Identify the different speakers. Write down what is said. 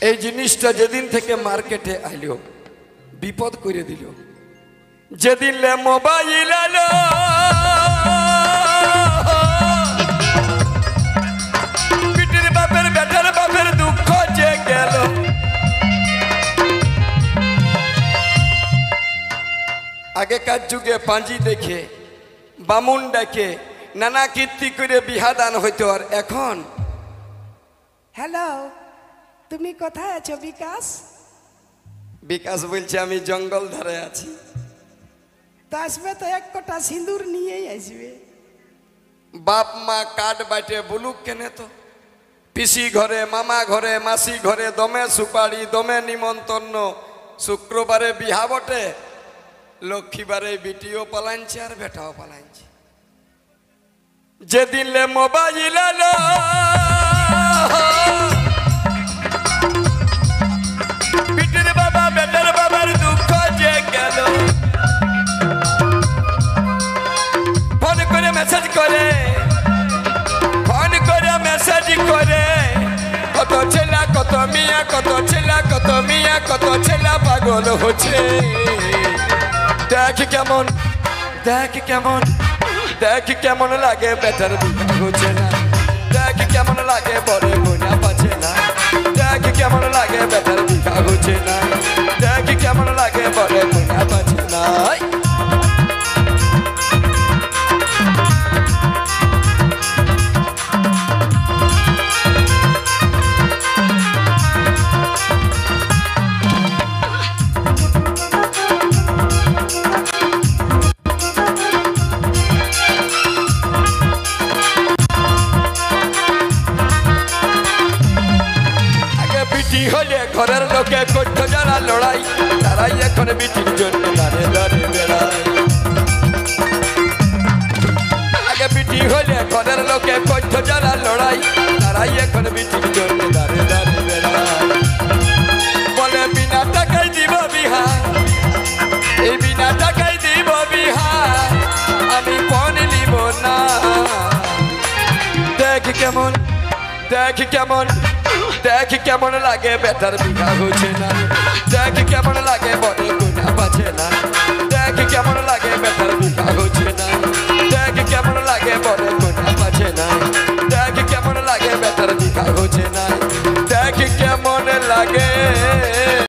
Speaker 1: এই জিনিসটা যেদিন থেকে মার্কেটে আইলো বিপদ করে দিল। যেদিন লে মোবাইল আলো পিটির বাপের বেটার বাপের দুঃখ যে গেল। আগেকার যুগে পাঁজি দেখে বামুন ডাকে নানা কীর্তি করে বিহা দান হইতো। আর এখন
Speaker 2: হ্যালো, তুমি কোথায় আছো বিকাশ?
Speaker 1: বিকাশ বলছে আমি জঙ্গল ধারে আছি।
Speaker 2: তো আসবে তো এক কটা সিঁদুর নিয়েই আসবে।
Speaker 1: বাপ মা কাঠ বাটে বুলুক কেনে তো পিসি ঘরে মামা ঘরে মাসি ঘরে দমে সুপারি দমে নিমন্ত্রণ। শুক্রবারে বিহা বটে, লক্ষ্মীবারে বিটিও পালাইছে আর বেটাও পালাইছে। যেদিন লে মোবাইল আলো বিটির বাবা বেটার বাবার দুঃখ যে গেল। ফোন করে মেসেজ করে কত ছেলা কত মিয়া কত ছেলা কত মিয়া কত ছেলা পাগল হচ্ছে। দেখ কেমন দেখ কেমন দেখ কেমন লাগে বেটার বিয়া হচ্ছে না। দেখ কেমন লাগে বড় বোনা পাচ্ছে না। দেখ কেমন লাগে বেটার বিয়া হচ্ছে না। দেখ কেমন লাগে বড় বোনা পাচ্ছে না। হলে ঘরের লোকে করত যারা লড়াই, তারাই এখন বিটির জন্য দাঁড়ে দাঁড়ে বেড়ায়। আগে বিটি হলে ঘরের লোকে করত যারা লড়াই, তারাই এখন বিটির জন্য দাঁড়ে দাঁড়ে বেড়ায়। বলে বিনা টাকায় দিব বিহা, এই বিনা টাকায় দিব বিহা, আমি পণ নিব না। দেখ কেমন দেখ কেমন দেখ কেমন লাগে বেটার বিঘা হচ্ছে না। দেখ কেমন লাগে বলে